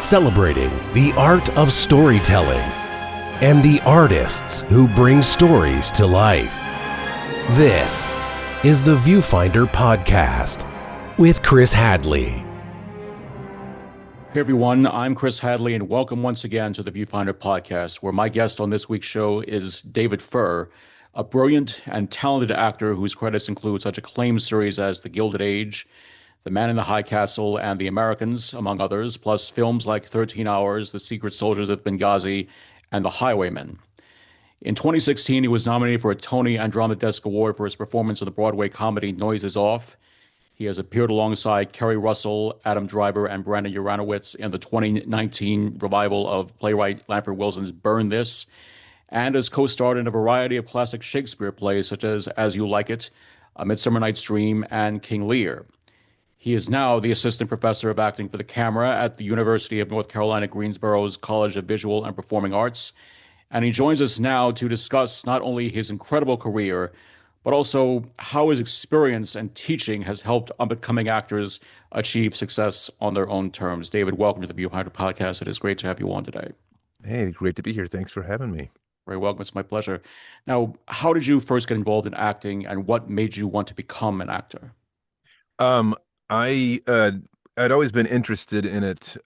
celebrating the art of storytelling and the artists who bring stories to life. This is the Viewfinder Podcast with Chris Hadley. Hey everyone, I'm Chris Hadley, and welcome once again to the Viewfinder Podcast, where my guest on this week's show is David Furr, a brilliant and talented actor whose credits include such acclaimed series as The Gilded Age, The Man in the High Castle, and The Americans, among others, plus films like 13 Hours, The Secret Soldiers of Benghazi, and The Highwaymen. In 2016, he was nominated for a Tony and Drama Desk Award for his performance in the Broadway comedy Noise Is Off. He has appeared alongside Kerry Russell, Adam Driver, and Brandon Uranowitz in the 2019 revival of playwright Lanford Wilson's Burn This, and has co-starred in a variety of classic Shakespeare plays such as You Like It, A Midsummer Night's Dream, and King Lear. He is now the assistant professor of acting for the camera at the University of North Carolina Greensboro's College of Visual and Performing Arts, and he joins us now to discuss not only his incredible career, but also how his experience and teaching has helped up-and-coming actors achieve success on their own terms. David, welcome to the Viewfinder Podcast. It is great to have you on today. Hey, great to be here. Thanks for having me. Very welcome. It's my pleasure. Now, how did you first get involved in acting, and what made you want to become an actor? I'd always been interested in it,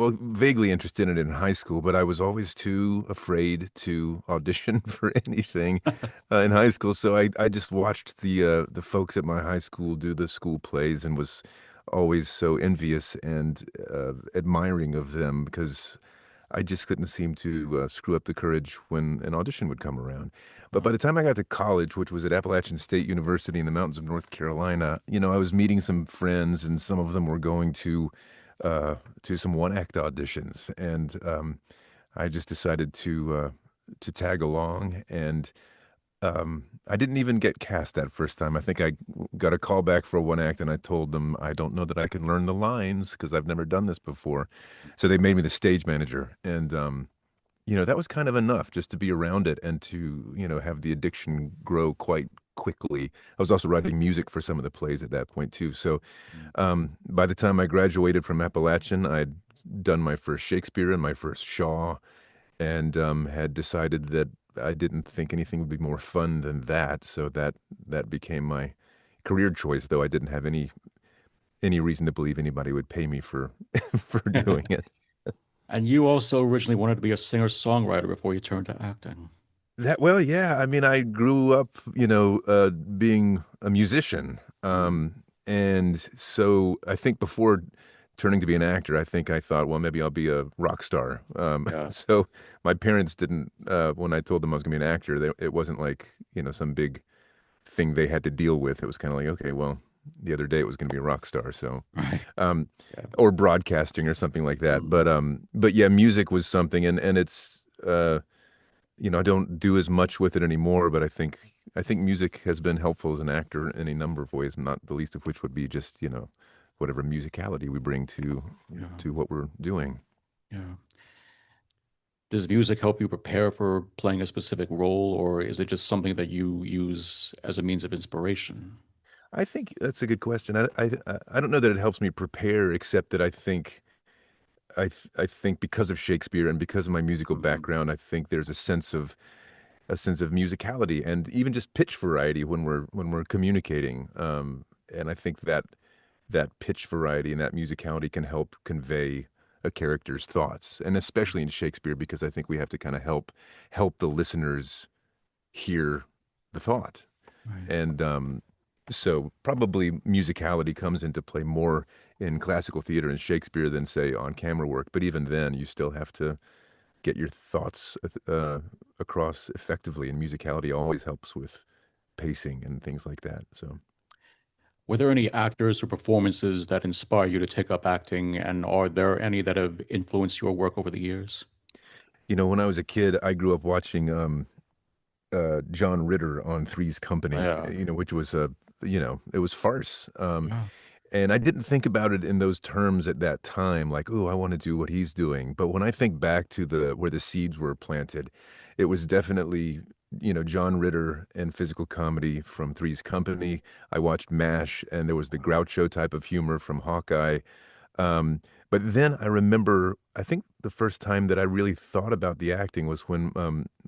vaguely interested in it in high school, but I was always too afraid to audition for anything in high school. So I just watched the folks at my high school do the school plays and was always so envious and admiring of them because I just couldn't seem to screw up the courage when an audition would come around. But by the time I got to college, which was at Appalachian State University in the mountains of North Carolina, I was meeting some friends, and some of them were going to some one-act auditions, and I just decided to tag along. And I didn't even get cast that first time. I think I got a call back for a one act, and I told them I don't know that I can learn the lines because I've never done this before. So they made me the stage manager, and that was kind of enough just to be around it and to have the addiction grow quite quickly. I was also writing music for some of the plays at that point too. So by the time I graduated from Appalachian, I'd done my first Shakespeare and my first Shaw, and had decided that I didn't think anything would be more fun than that. So that became my career choice, though I didn't have any reason to believe anybody would pay me for for doing it. And you also originally wanted to be a singer-songwriter before you turned to acting. Yeah. I mean, I grew up, being a musician. And so I think before turning to be an actor, I thought, well, maybe I'll be a rock star. So my parents didn't, when I told them I was going to be an actor, it wasn't like, some big thing they had to deal with. It was kind of like, okay, well, the other day it was going to be a rock star. So, Right. or broadcasting or something like that. But yeah, music was something, and it's, I don't do as much with it anymore, but I think music has been helpful as an actor in a number of ways, not the least of which would be just, whatever musicality we bring to what we're doing. Yeah. Does music help you prepare for playing a specific role, or is it just something that you use as a means of inspiration? I think that's a good question. I don't know that it helps me prepare, except that I think because of Shakespeare and because of my musical background, I think there's a sense of musicality and even just pitch variety when we're communicating. And I think that pitch variety and that musicality can help convey a character's thoughts, and especially in Shakespeare, because I think we have to kind of help the listeners hear the thought. Right. And so probably musicality comes into play more in classical theater and Shakespeare than, say, on camera work. But even then, you still have to get your thoughts across effectively, and musicality always helps with pacing and things like that. So, Were there any actors or performances that inspire you to take up acting, and are there any that have influenced your work over the years? when I was a kid, I grew up watching John Ritter on Three's Company, Yeah. which was it was farce. Yeah. And I didn't think about it in those terms at that time, like, oh, I want to do what he's doing. But when I think back to where the seeds were planted, it was definitely, John Ritter and physical comedy from Three's Company. I watched MASH, and there was the Groucho type of humor from Hawkeye. But then I remember, I think the first time that I really thought about the acting was when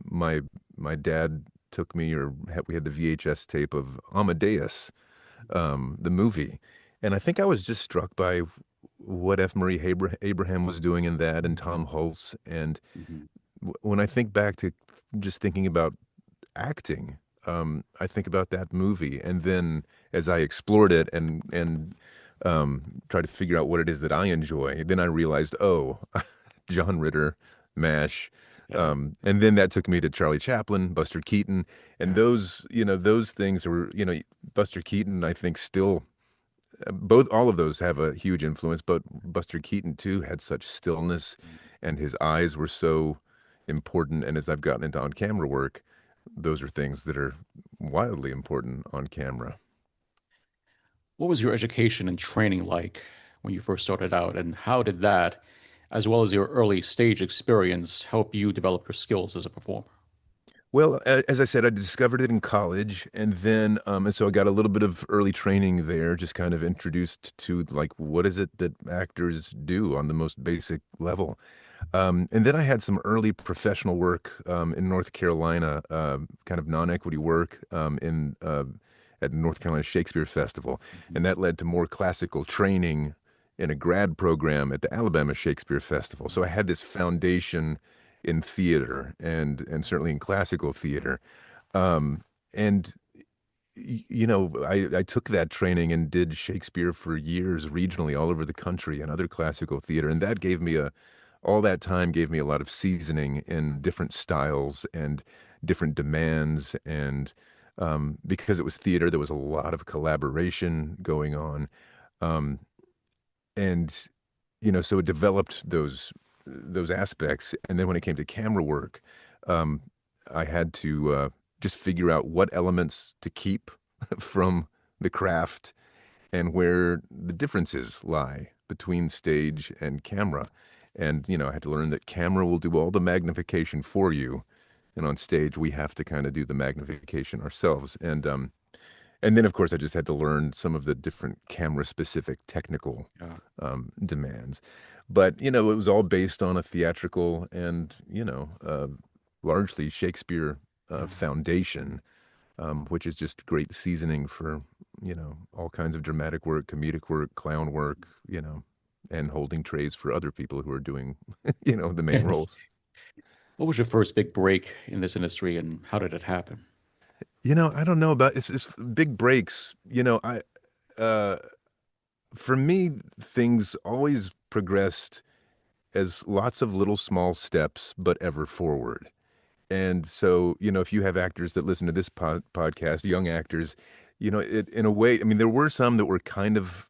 my my dad took me, or we had the VHS tape of Amadeus, the movie, and I think I was just struck by what F. Murray Abraham was doing in that, and Tom Hulce. And Mhm. when I think back to just thinking about acting, I think about that movie, and then as I explored it and try to figure out what it is that I enjoy. Then I realized, oh, John Ritter, MASH, Yeah, and then that took me to Charlie Chaplin, Buster Keaton, and yeah, those things were, Buster Keaton, I think still, both all of those have a huge influence, but Buster Keaton too had such stillness, and his eyes were so important. And as I've gotten into on camera work, those are things that are wildly important on camera. What was your education and training like when you first started out, and how did that, as well as your early stage experience, help you develop your skills as a performer? Well, as I said, I discovered it in college, and then and so I got a little bit of early training there, just kind of introduced to like what is it that actors do on the most basic level. And then I had some early professional work in North Carolina, kind of non-equity work in at North Carolina Shakespeare Festival, Mhm. and that led to more classical training in a grad program at the Alabama Shakespeare Festival. So I had this foundation in theater and certainly in classical theater. Um, and I took that training and did Shakespeare for years regionally all over the country and other classical theater, and that gave me a all that time gave me a lot of seasoning in different styles and different demands. And because it was theater, there was a lot of collaboration going on. Um, and so it developed those aspects. And then when it came to camera work, um, I had to just figure out what elements to keep from the craft and where the differences lie between stage and camera. And I had to learn that camera will do all the magnification for you, and on stage we have to kind of do the magnification ourselves. And then, of course, I just had to learn some of the different camera-specific technical Yeah. demands. But, it was all based on a theatrical and, largely Shakespeare Yeah. foundation, which is just great seasoning for, all kinds of dramatic work, comedic work, clown work, and holding trays for other people who are doing, the main Yes. roles. What was your first big break in this industry, and how did it happen? I don't know about it's big breaks. Uh, for me, things always progressed as lots of little small steps, but ever forward. And so, if you have actors that listen to this podcast, young actors, in a way, I mean, there were some that were kind of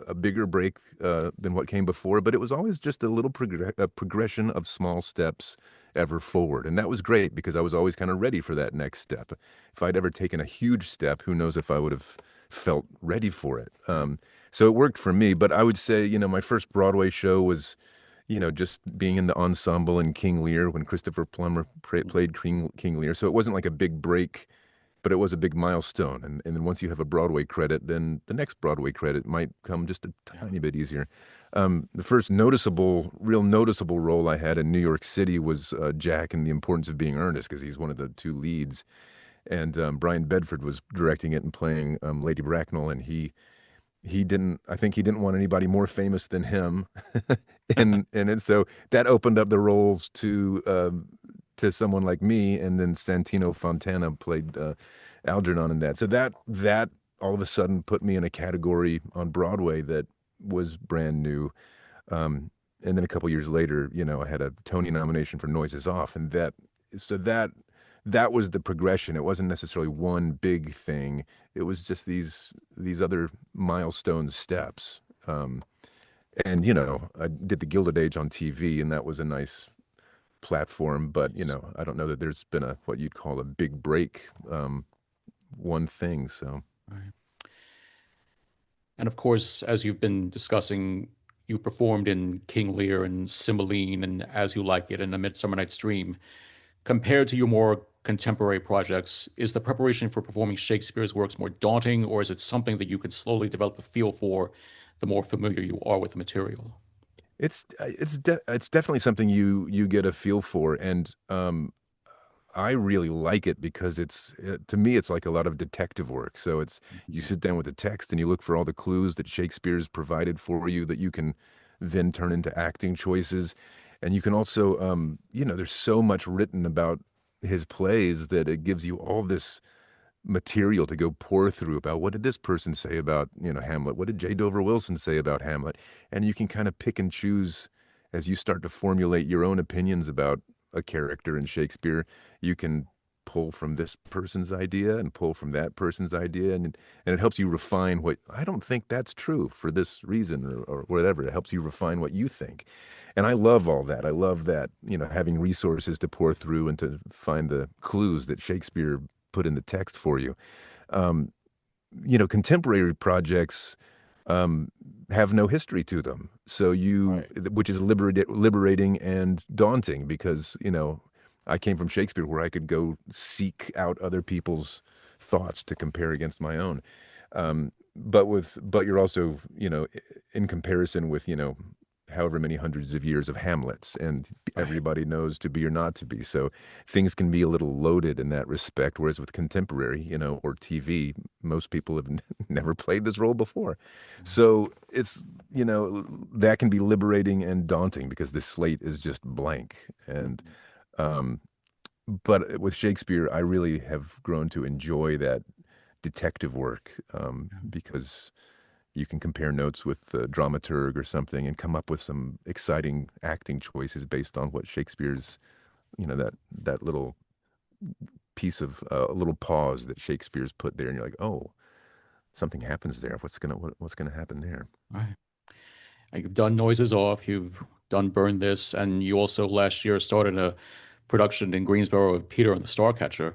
a bigger break than what came before, but it was always just a little progression of small steps ever forward. And that was great because I was always kind of ready for that next step. If I'd ever taken a huge step, who knows if I would have felt ready for it. Right. So it worked for me. But I would say, my first Broadway show was just being in the ensemble in King Lear when Christopher Plummer played King Lear. So it wasn't like a big break, but it was a big milestone. And then once you have a Broadway credit, then the next Broadway credit might come just a Yeah. tiny bit easier. The first real noticeable role I had in New York City was Jack in The Importance of Being Earnest, because he's one of the two leads. And Brian Bedford was directing it and playing Lady Bracknell, and I think he didn't want anybody more famous than him. So that opened up the roles to someone like me. And then Santino Fontana played Algernon in that. So that all of a sudden put me in a category on Broadway that was brand new. And then a couple years later, I had a Tony nomination for Noises Off, and that was the progression. It wasn't necessarily one big thing. It was just these other milestone steps. And I did the Gilded Age on TV, and that was a nice platform. But Nice. I don't know that there's been a what you'd call a big break, one thing. So Right. And of course, as you've been discussing, you performed in King Lear and Cymbeline and As You Like It and A Midsummer Night's Dream. Compared to your more contemporary projects, is the preparation for performing Shakespeare's works more daunting, or is it something that you can slowly develop a feel for the more familiar you are with the material? It's definitely something you get a feel for, and I really like it because to me it's like a lot of detective work. So it's you Mhm. sit down with the text and you look for all the clues that Shakespeare's provided for you that you can then turn into acting choices, and you can also there's so much written about his plays that it gives you all this material to go pour through about what did this person say about, Hamlet? What did J. Dover Wilson say about Hamlet? And you can kind of pick and choose as you start to formulate your own opinions about a character in Shakespeare. You can pull from this person's idea and pull from that person's idea, and it helps you refine what I don't think that's true for this reason or whatever. It helps you refine what you think. And I love all that. I love that, having resources to pour through and to find the clues that Shakespeare put in the text for you. Um, Contemporary projects um, have no history to them. Right. Which is liberating and daunting because, I came from Shakespeare where I could go seek out other people's thoughts to compare against my own. But you're also, in comparison with, however many hundreds of years of Hamlets, and Right. everybody knows to be or not to be. So things can be a little loaded in that respect. Whereas with contemporary, or TV, most people have never played this role before. So that can be liberating and daunting because the slate is just blank. And, Mhm. um, but with Shakespeare, I really have grown to enjoy that detective work because you can compare notes with the dramaturg or something and come up with some exciting acting choices based on what Shakespeare's, that little piece of a little pause that Shakespeare's put there, and you're like, oh, something happens there. What's gonna happen there? Right. And you've done Noises Off, you've done Burn This, and you also last year started a production in Greensboro of Peter and the Starcatcher.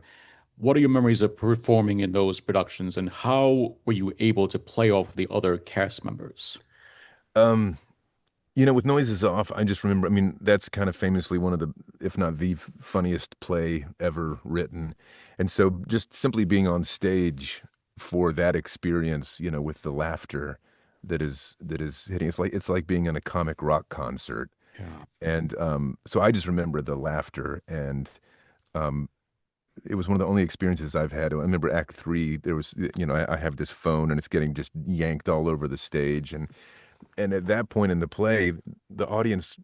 What are your memories of performing in those productions, and how were you able to play off the other cast members? Um, with Noises Off, I just remember, I mean, that's kind of famously one of the, if not the funniest play ever written. And so just simply being on stage for that experience, with the laughter that is hitting, it's like being in a comic rock concert. Yeah. And so I just remember the laughter, and um, it was one of the only experiences I've had. I remember Act Three. There was, I have this phone, and it's getting just yanked all over the stage, and at that point in the play, the audience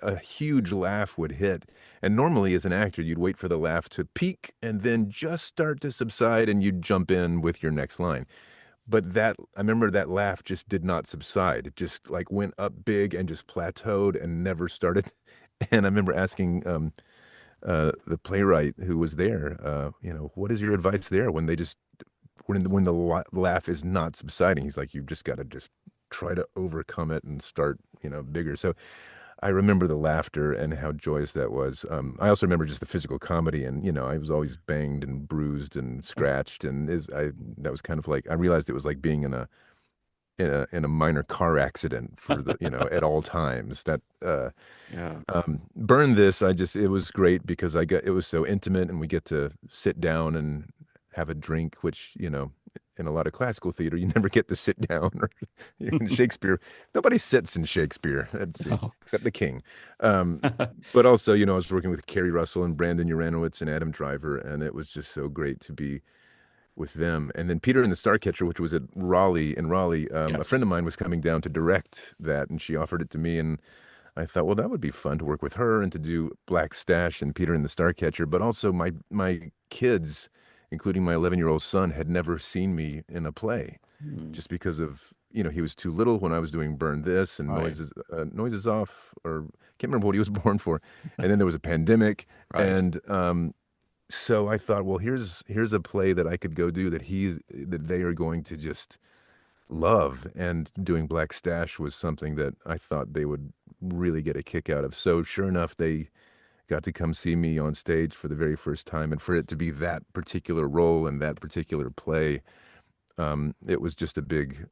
a huge laugh would hit. And normally, as an actor, you'd wait for the laugh to peak and then just start to subside, and you'd jump in with your next line. But I remember that laugh just did not subside. It just like went up big and just plateaued and never started. And I remember asking the playwright who was there, what is your advice there when they just when the laugh is not subsiding? He's like, you've just got to just try to overcome it and start, bigger. So I remember the laughter and how joyous that was. I also remember just the physical comedy, and I was always banged and bruised and scratched, and that was kind of like I realized it was like being in a minor car accident for the at all times. That Yeah. Burn This, it was great because it was so intimate, and we get to sit down and have a drink, which, in a lot of classical theater, you never get to sit down. Or in Shakespeare, nobody sits in Shakespeare, No. except the king. Um, but also, I was working with Kerry Russell and Brandon Uranowitz and Adam Driver, and it was just so great to be with them. And then Peter and the Starcatcher, which was in Raleigh, a Yes. friend of mine was coming down to direct that, and she offered it to me, and I thought, well, that would be fun to work with her and to do Black Stash and Peter and the Starcatcher. But also, my kids, including my 11-year-old son, had never seen me in a play, Hmm. just because of he was too little when I was doing Burn This and Right. Noises Off, or can't remember what he was born for. And then there was a pandemic, Right. and so I thought, well, here's a play that I could go do that they are going to just love, and doing Black Stash was something that I thought they would really get a kick out of. So sure enough, they got to come see me on stage for the very first time, and for it to be that particular role and that particular play, it was just a big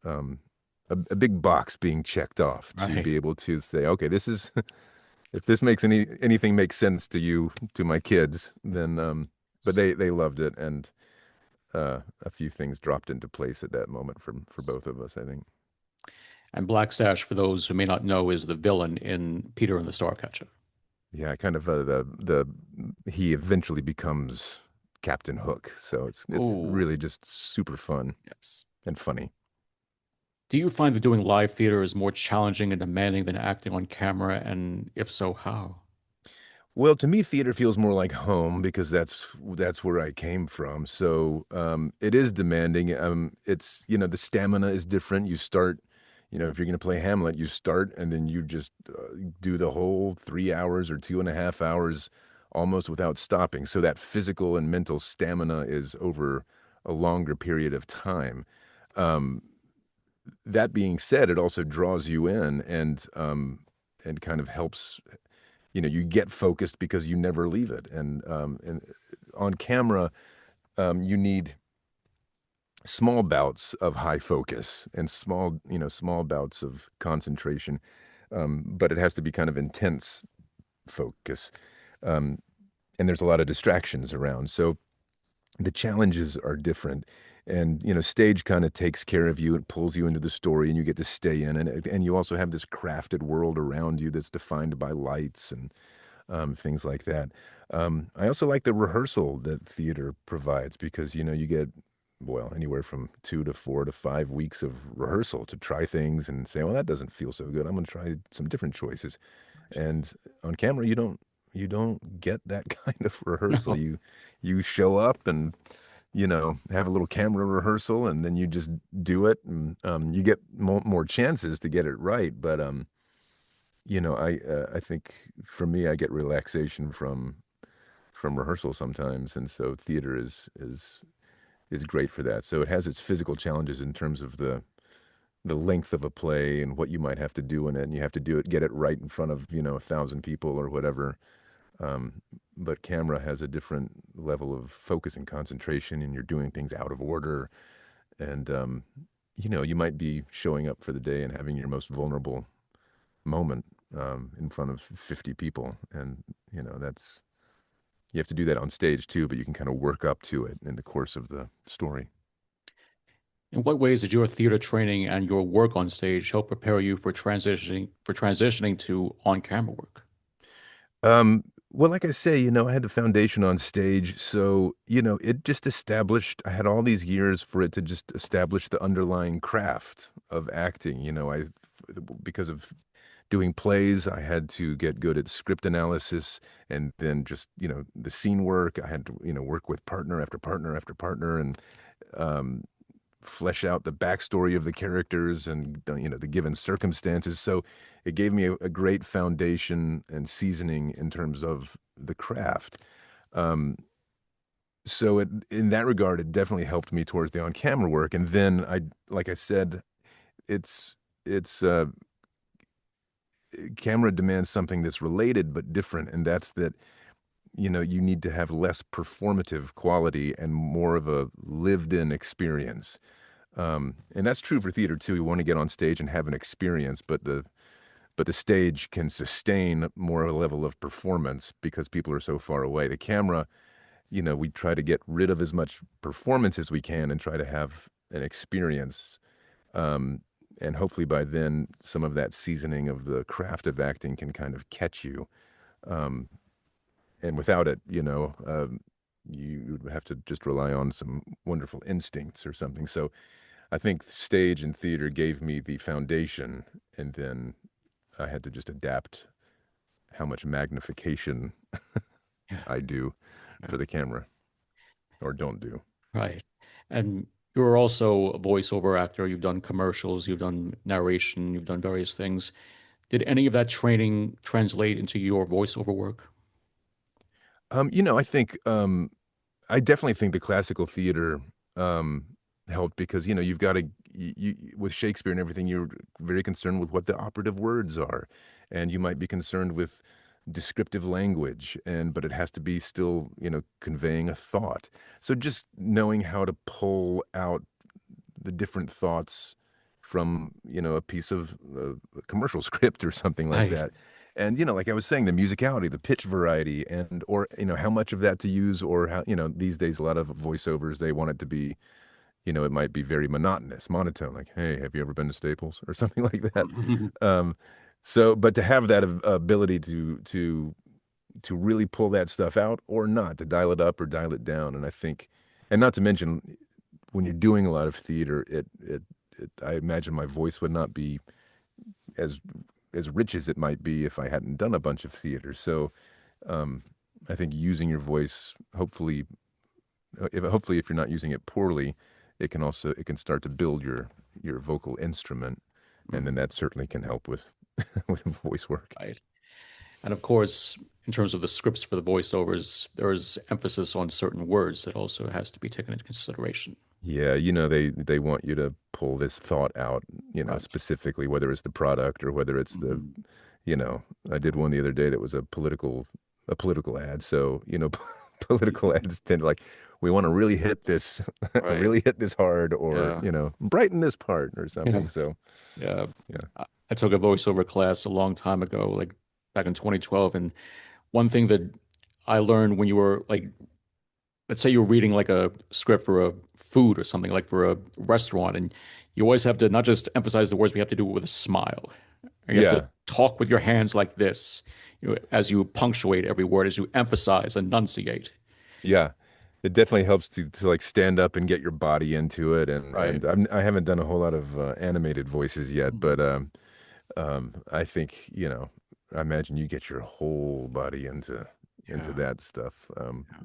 box being checked off to Right. be able to say, okay, this is if this makes anything make sense to you, to my kids, then but they loved it, and a few things dropped into place at that moment for both of us, I think. And Black Sash, for those who may not know, is the villain in Peter and the Starcatcher. Yeah, kind of the he eventually becomes Captain Hook, so it's Oh, really just super fun yes. and funny. Do you find that doing live theater is more challenging and demanding than acting on camera? And if so, how? Well, to me, theater feels more like home because that's where I came from. So it is demanding. It's the stamina is different. You start, if you're going to play Hamlet, you start and then you just do the whole 3 hours or 2.5 hours almost without stopping. So that physical and mental stamina is over a longer period of time. Um, that being said, it also draws you in and kind of helps you get focused because you never leave it. And on camera, you need small bouts of high focus and small bouts of concentration, but it has to be kind of intense focus. Um, and there's a lot of distractions around, so the challenges are different. And stage kind of takes care of you. It pulls you into the story, and you get to stay in. And you also have this crafted world around you that's defined by lights and things like that. I also like the rehearsal that theater provides because, you get, well, anywhere from 2 to 4 to 5 weeks of rehearsal to try things and say, well, that doesn't feel so good. I'm going to try some different choices. And on camera, you don't get that kind of rehearsal. No. You show up and have a little camera rehearsal, and then you just do it, and you get more chances to get it right. But I think for me, I get relaxation from rehearsal sometimes, and so theater is great for that. So it has its physical challenges in terms of the length of a play and what you might have to do in it, and you have to get it right in front of 1,000 people or whatever. Um, but camera has a different level of focus and concentration, and you're doing things out of order, and you might be showing up for the day and having your most vulnerable moment in front of 50 people. And, that's, you have to do that on stage too, but you can kind of work up to it in the course of the story. In what ways did your theater training and your work on stage help prepare you for transitioning to on-camera work? Well, like I say, I had the foundation on stage, so, it just established, I had all these years for it to just establish the underlying craft of acting. Because of doing plays, I had to get good at script analysis and then just, the scene work. I had to, work with partner after partner after partner and um, flesh out the backstory of the characters and, the given circumstances. So it gave me a great foundation and seasoning in terms of the craft. Um, so in that regard, it definitely helped me towards the on-camera work. And then like I said, it's, it's, camera demands something that's related but different, and that's that you need to have less performative quality and more of a lived-in experience. And that's true for theater too. You want to get on stage and have an experience, but the stage can sustain more of a level of performance because people are so far away. The camera, we try to get rid of as much performance as we can and try to have an experience. Um, and hopefully by then, some of that seasoning of the craft of acting can kind of catch you. Um, and without it, you would have to just rely on some wonderful instincts or something. So I think stage and theater gave me the foundation, and then I had to just adapt how much magnification Yeah, I do yeah, for the camera or don't do. right. And you're also a voiceover actor. You've done commercials, you've done narration, you've done various things. Did any of that training translate into your voiceover work? I think I definitely think the classical theater um, helped because you've got to with Shakespeare and everything, you're very concerned with what the operative words are, and you might be concerned with descriptive language, but it has to be still conveying a thought. So just knowing how to pull out the different thoughts from a piece of a commercial script or something like Right. that. And like I was saying, the musicality, the pitch variety, and or how much of that to use, or how these days a lot of voiceovers, they want it to be it might be very monotonous, monotone, like, hey, have you ever been to Staples or something like that? Um, but to have that ability to really pull that stuff out or not, to dial it up or dial it down. And I think, and not to mention, when you're doing a lot of theater, I imagine my voice would not be as as rich as it might be if I hadn't done a bunch of theater. So um, I think using your voice, hopefully if you're not using it poorly, it can start to build your vocal instrument, and then Mhm. that certainly can help with with voice work. Right. And of course, in terms of the scripts for the voiceovers, there is emphasis on certain words that also has to be taken into consideration. Yeah, they want you to pull this thought out, Right. specifically, whether it's the product or whether it's Mhm. you know, I did one the other day that was a political ad. So, political ads tend to like, we want to really hit this, Right. really hit this hard, or, Yeah. brighten this part or Yeah. something. So, Yeah. yeah. I took a voiceover class a long time ago, like back in 2012. And one thing that I learned when you were like, let's say you're reading like a script for a food or something, like for a restaurant, and you always have to not just emphasize the words, but you have to do it with a smile. And you have to Yeah. talk with your hands like this, as you punctuate every word, as you emphasize, enunciate. Yeah. It definitely helps to like stand up and get your body into it. And, Right. and I haven't done a whole lot of animated voices yet, but, I think, I imagine you get your whole body into Yeah. that stuff,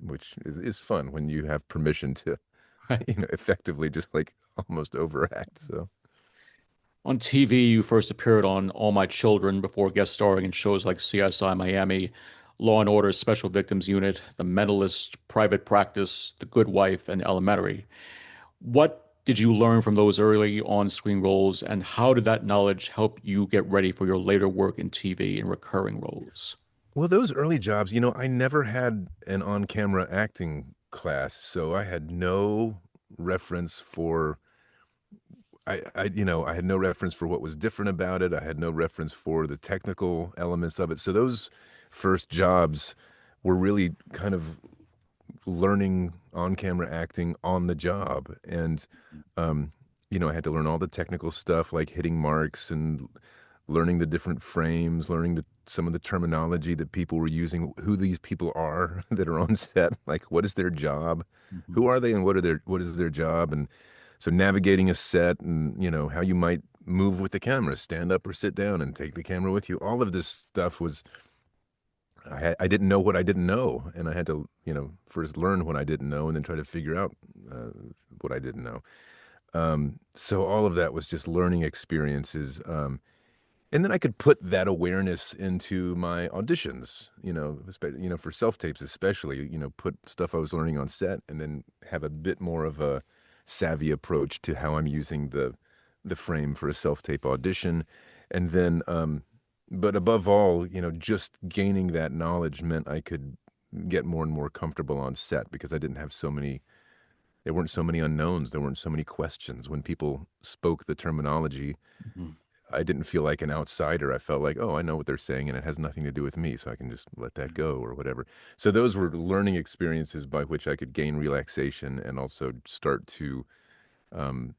which is fun when you have permission to, Right. effectively just like almost overact. So On TV, you first appeared on All My Children before guest starring in shows like CSI Miami, Law and Order Special Victims Unit, The Mentalist, Private Practice, The Good Wife, and Elementary. What did you learn from those early on-screen roles, and how did that knowledge help you get ready for your later work in TV and recurring roles? well, those early jobs, I never had an on-camera acting class, so I had no reference for I had no reference for what was different about it. I had no reference for the technical elements of it. So those first jobs were really kind of learning on-camera acting on the job. And um, I had to learn all the technical stuff like hitting marks and learning the different frames, learning some of the terminology that people were using, who these people are that are on set, like what is their job, Mhm. who are they, and what is their job, and so navigating a set, and how you might move with the camera, stand up or sit down, and take the camera with you. All of this stuff was I didn't know what I didn't know, and I had to first learn what I didn't know, and then try to figure out what I didn't know. So all of that was just learning experiences. And then I could put that awareness into my auditions, for self-tapes especially, put stuff I was learning on set, and then have a bit more of a savvy approach to how I'm using the frame for a self-tape audition. And then but above all, just gaining that knowledge meant I could get more and more comfortable on set, because there weren't so many unknowns, there weren't so many questions. When people spoke the terminology, Mhm. I didn't feel like an outsider. I felt like, oh, I know what they're saying and it has nothing to do with me, so I can just let that go or whatever. So those were learning experiences by which I could gain relaxation and also start to um,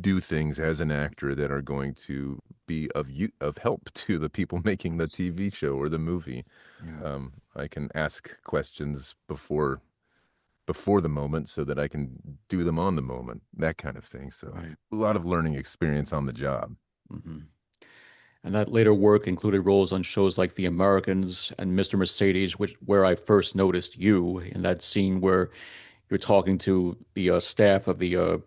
do things as an actor that are going to be of help to the people making the TV show or the movie. Yeah. I can ask questions before the moment so that I can do them on the moment, that kind of thing. So Right. a lot Yeah. of learning experience on the job. Mhm. And that later work included roles on shows like The Americans and Mr. Mercedes, where I first noticed you in that scene where you're talking to the staff of the.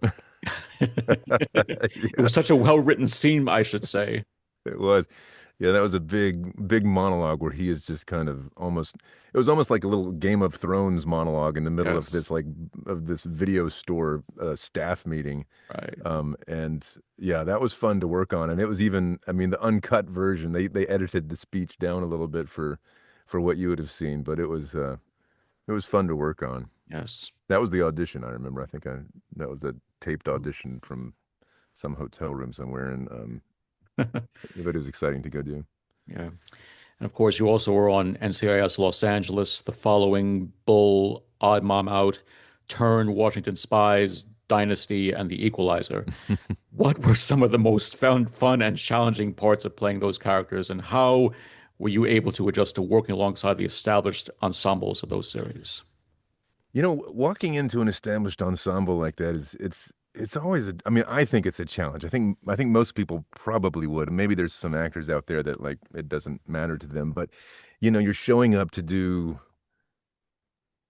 It Yeah, was such a well-written scene, I should say. it was. Yeah, that was a big monologue where he is just kind of it was almost like a little Game of Thrones monologue in the middle of Yes. this video store staff meeting. Right. And yeah, that was fun to work on. And it was even, I mean, the uncut version, they edited the speech down a little bit for what you would have seen, but it was fun to work on. Yes. That was the audition, I remember. That was a taped audition from some hotel room somewhere, and but it was exciting to go do. Yeah. And of course, you also were on NCIS Los Angeles, The Following, Bull, Odd Mom Out, Turn, Washington Spies, Dynasty, and The Equalizer. What were some of the most fun and challenging parts of playing those characters, and how were you able to adjust to working alongside the established ensembles of those series? Walking into an established ensemble like that it's always I mean, I think it's a challenge. I think most people probably would. Maybe there's some actors out there that like it doesn't matter to them, but you're showing up to do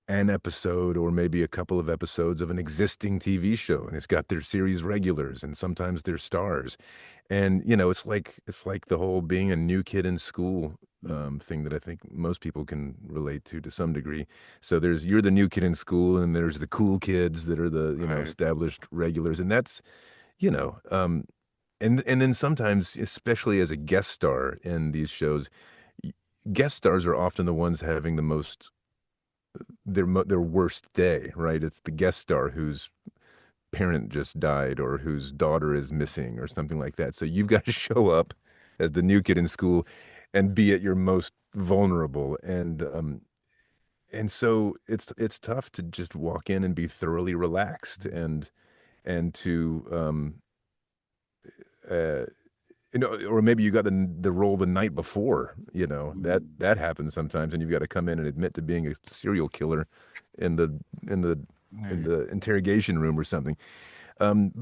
an episode or maybe a couple of episodes of an existing TV show, and it's got their series regulars and sometimes their stars. And it's like the whole being a new kid in school thing that I think most people can relate to some degree. So you're the new kid in school, and there's the cool kids that are the Right. established regulars, and that's you know and then sometimes, especially as a guest star in these shows, y- guest stars are often the ones having the most their worst day, right? It's the guest star whose parent just died or whose daughter is missing or something like that. So you've got to show up as the new kid in school and be at your most vulnerable. And so it's tough to just walk in and be thoroughly relaxed and to uh or maybe you got the role the night before, that happens sometimes, and you've got to come in and admit to being a serial killer in the in the in Right. the interrogation room or something.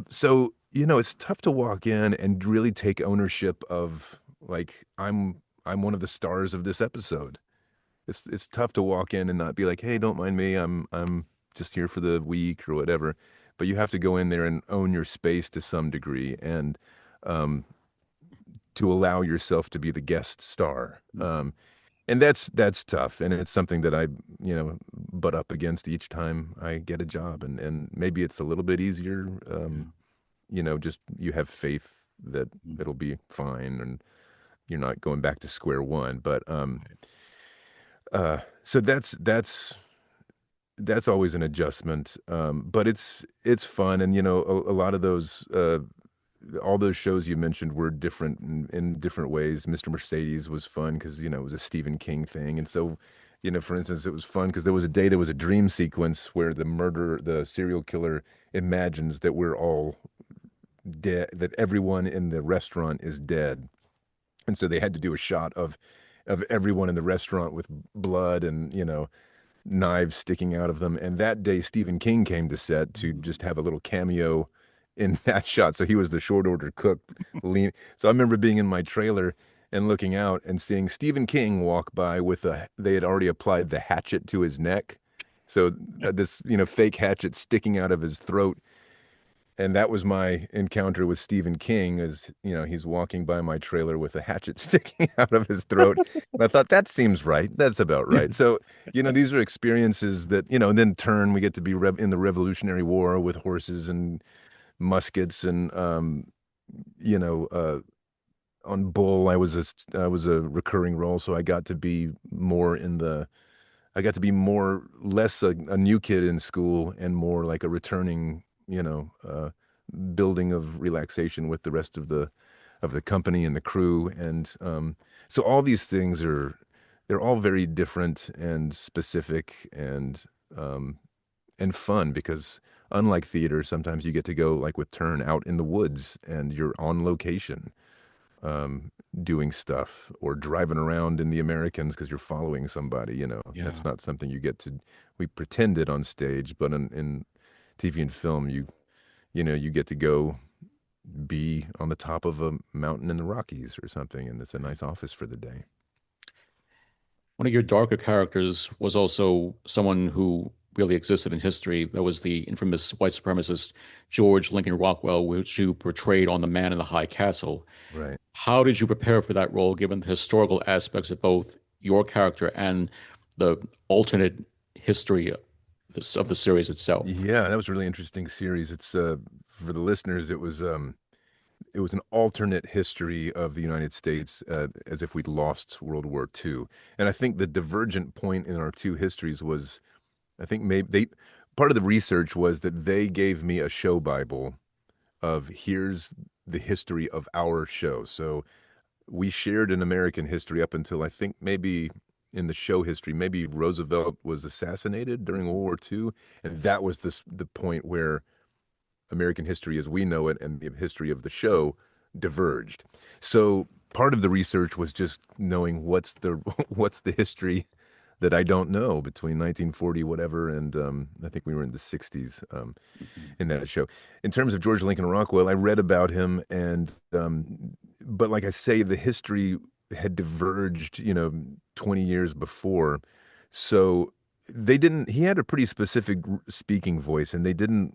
So, it's tough to walk in and really take ownership of like I'm one of the stars of this episode. It's tough to walk in and not be like, "Hey, don't mind me. I'm just here for the week or whatever." But you have to go in there and own your space to some degree and um to allow yourself to be the guest star. And that's tough, and it's something that I, butt up against each time I get a job, and maybe it's a little bit easier. Yeah. Just you have faith that it'll be fine, and you're not going back to square one. But Right. so that's always an adjustment. But it's fun, and a lot of those all those shows you mentioned were different in different ways. Mr. Mercedes was fun because it was a Stephen King thing, and so for instance, it was fun because there was a dream sequence where the serial killer imagines that we're all dead, that everyone in the restaurant is dead, and so they had to do a shot of everyone in the restaurant with blood and knives sticking out of them. And that day, Stephen King came to set to just have a little cameo in that shot. So he was the short order cook. So I remember being in my trailer and looking out and seeing Stephen King walk by they had already applied the hatchet to his neck. So this, fake hatchet sticking out of his throat. And that was my encounter with Stephen King as, he's walking by my trailer with a hatchet sticking out of his throat. And I thought, that seems right. That's about right. So, these are experiences that, and then we get to be in the Revolutionary War with horses and muskets and, you know, uh, on Bull, I was a recurring role. So I got to be less a new kid in school and more like a returning, building of relaxation with the rest of the company and the crew. And so all these things they're all very different and specific and fun because unlike theater, sometimes you get to go like with Turn out in the woods and you're on location doing stuff or driving around in the Americans because you're following somebody, that's Yeah. not something we pretended on stage, but in TV and film, you get to go be on the top of a mountain in the Rockies or something, and it's a nice office for the day. One of your darker characters was also someone who really existed in history. That was the infamous white supremacist George Lincoln Rockwell, which you portrayed on The Man in the High Castle. Right. How did you prepare for that role, given the historical aspects of both your character and the alternate history of the series itself? Yeah, that was a really interesting series. It's for the listeners, it was an alternate history of the United States as if we'd lost World War II. And I think the divergent point in our two histories was, I think maybe part of the research was that they gave me a show Bible of here's the history of our show. So we shared an American history up until I think maybe in the show history, maybe Roosevelt was assassinated during World War II. And that was the point where American history as we know it and the history of the show diverged. So part of the research was just knowing what's the what's the history that I don't know between 1940 whatever and I think we were in the 60s Mhm. in that show. In terms of George Lincoln Rockwell, I read about him and but like I say, the history had diverged, 20 years before. So they didn't he had a pretty specific speaking voice and they didn't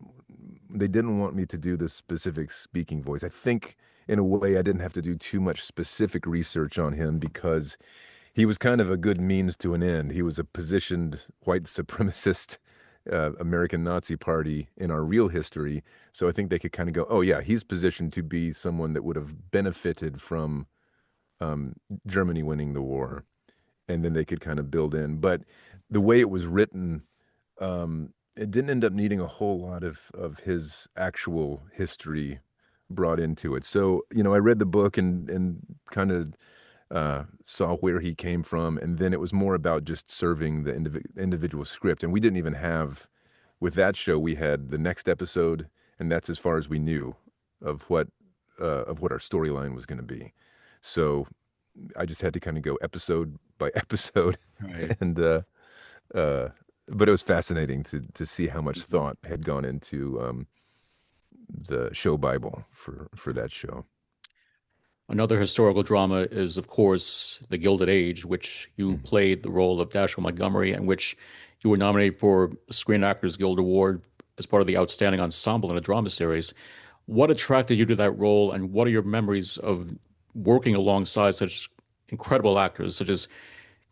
want me to do the specific speaking voice. I think in a way I didn't have to do too much specific research on him because he was kind of a good means to an end. He was a positioned white supremacist American Nazi Party in our real history. So I think they could kind of go, oh, yeah, he's positioned to be someone that would have benefited from um, Germany winning the war. And then they could kind of build in. But the way it was written, it didn't end up needing a whole lot of his actual history brought into it. So, I read the book and kind of saw where he came from, and then it was more about just serving the individual script. And we didn't even have, with that show, we had the next episode, and that's as far as we knew of what our storyline was going to be. So I just had to kind of go episode by episode, Right. and uh, but it was fascinating to see how much Mhm. thought had gone into the show Bible for that show. Another historical drama is, of course, The Gilded Age, which you Mhm. played the role of Dashiell Montgomery, and which you were nominated for a Screen Actors Guild Award as part of the Outstanding Ensemble in a Drama Series. What attracted you to that role, and what are your memories of working alongside such incredible actors such as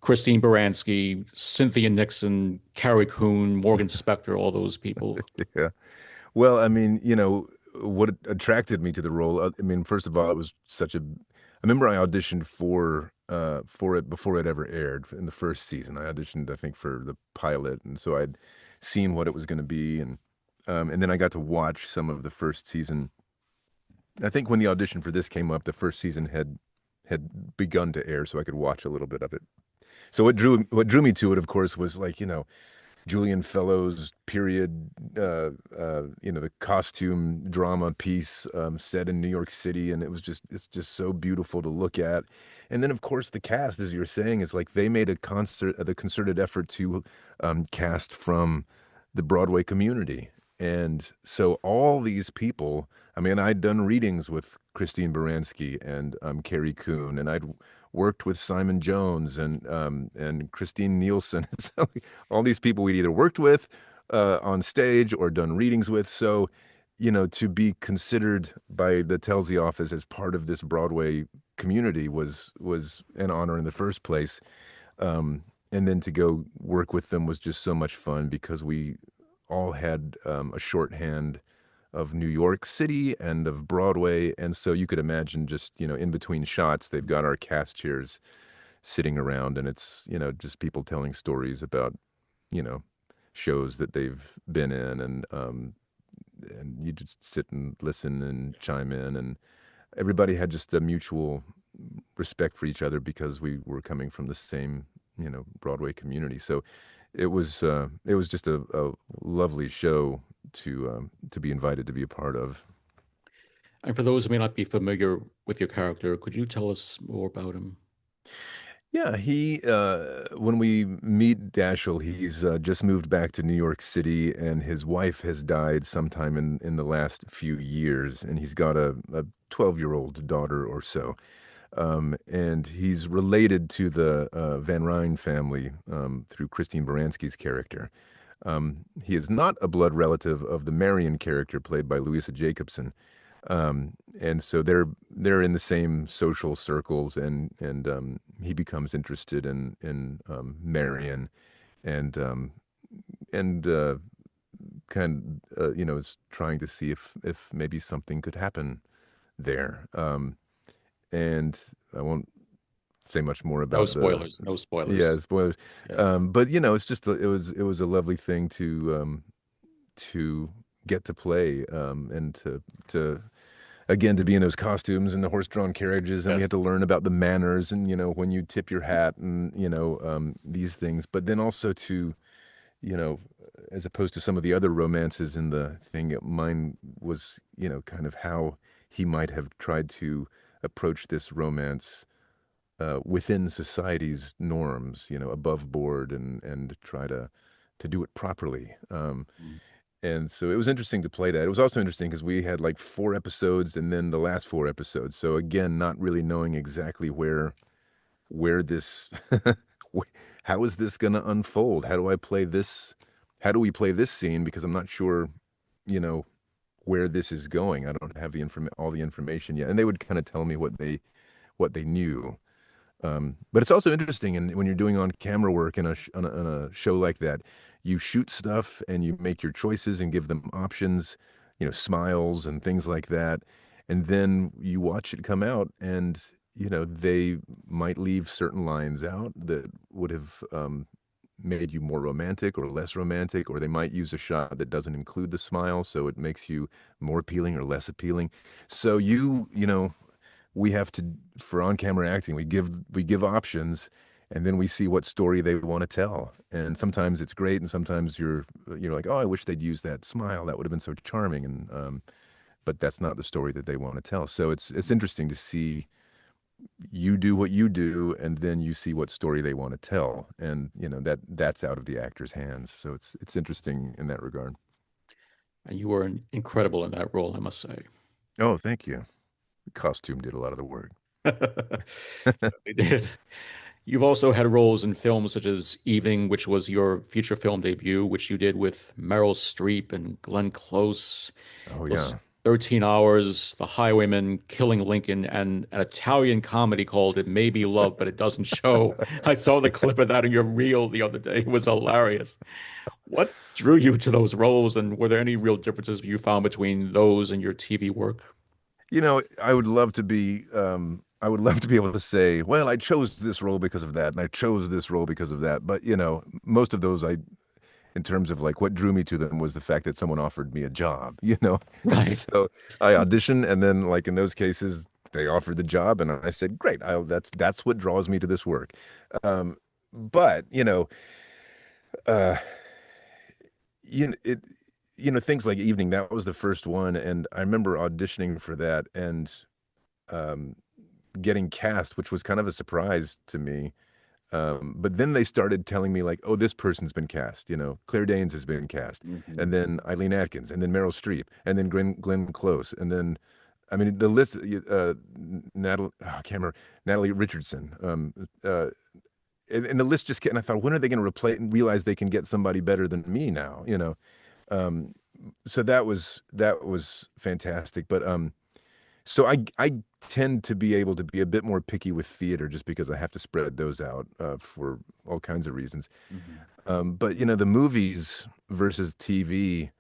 Christine Baranski, Cynthia Nixon, Carrie Coon, Morgan Spector, all those people? Yeah. Well, I mean, what attracted me to the role. I mean, first of all, it was such a. I remember I auditioned for it before it ever aired in the first season. I auditioned, I think, for the pilot, and so I'd seen what it was going to be, and then I got to watch some of the first season. I think when the audition for this came up, the first season had begun to air, so I could watch a little bit of it. So what drew me to it, of course, was like Julian Fellowes period, the costume drama piece set in New York City, and it's just so beautiful to look at. And then, of course, the cast, as you're saying, is like they made the concerted effort to cast from the Broadway community, and so all these people. I mean, I'd done readings with Christine Baranski and Carrie Coon, and I'd worked with Simon Jones and Christine Nielsen. So all these people we'd either worked with on stage or done readings with. So, to be considered by the Telsey office as part of this Broadway community was an honor in the first place. And then to go work with them was just so much fun because we all had a shorthand of New York City and of Broadway. And so you could imagine just, in between shots, they've got our cast chairs sitting around and it's, just people telling stories about, you know, shows that they've been in and you just sit and listen and chime in and everybody had just a mutual respect for each other because we were coming from the same, Broadway community. So it was just a lovely show to be invited to be a part of. And for those who may not be familiar with your character, could you tell us more about him? Yeah, when we meet Dashiell, he's just moved back to New York City, and his wife has died sometime in the last few years, and he's got a 12-year-old daughter or so. And he's related to the Van Ryn family through Christine Baranski's character. He is not a blood relative of the Marion character played by Louisa Jacobson. And so they're in the same social circles, and he becomes interested in Marion, and and is trying to see if maybe something could happen there. And I won't say much more No about the spoilers. No yeah spoilers. spoilers, Yeah. but it's just it was a lovely thing to get to play and to again to be in those costumes and the horse-drawn carriages, and we had to Yes. learn about the manners and when you tip your hat and these things, but then also to you know as opposed to some of the other romances in the thing, mine was, kind of how he might have tried to approach this romance within society's norms, above board and try to do it properly. Mm. And so it was interesting to play that. It was also interesting because we had like 4 episodes and then the last 4 episodes. So again, not really knowing exactly where this how is this going to unfold? How do I play this? How do we play this scene? Because I'm not sure, you know, where this is going. I don't have all the information yet. And they would kind of tell me what they knew. But it's also interesting, and when you're doing on camera work in on a show like that, you shoot stuff and you make your choices and give them options, smiles and things like that, and then you watch it come out, and they might leave certain lines out that would have made you more romantic or less romantic, or they might use a shot that doesn't include the smile, so it makes you more appealing or less appealing. So we have to, for on-camera acting, we give options, and then we see what story they want to tell. And sometimes it's great, and sometimes you're like, oh, I wish they'd use that smile. That would have been so charming. And but that's not the story that they want to tell. So it's interesting to see you do what you do, and then you see what story they want to tell, and that's out of the actor's hands. So it's interesting in that regard. And you were incredible in that role, I must say. Oh, thank you. The costume did a lot of the work. Certainly did. You've also had roles in films such as Evening, which was your feature film debut, which you did with Meryl Streep and Glenn Close. Oh Those yeah. 13 Hours, The Highwaymen, Killing Lincoln, and an Italian comedy called It May Be Love, but It Doesn't Show. I saw the clip of that in your reel the other day. It was hilarious. What drew you to those roles, and were there any real differences you found between those and your TV work? I would love to be able to say, well, I chose this role because of that, and I chose this role because of that. But, most of those in terms of like what drew me to them was the fact that someone offered me a job, And Right. so I auditioned, and then like in those cases, they offered the job, and I said, great, that's what draws me to this work. But, uh, it, things like Evening, that was the first one, and I remember auditioning for that and um, getting cast, which was kind of a surprise to me. But then they started telling me like, oh, this person's been cast, Claire Danes has been cast, Mhm. and then Eileen Atkins, and then Meryl Streep, and then Glenn Close, and then, I mean, the list, Natalie, oh, I can't remember, Natalie Richardson, and the list just kept, and I thought, when are they going to replace and realize they can get somebody better than me now, Um, so that was fantastic. But so I tend to be able to be a bit more picky with theater just because I have to spread those out for all kinds of reasons. Mhm. But the movies versus TV.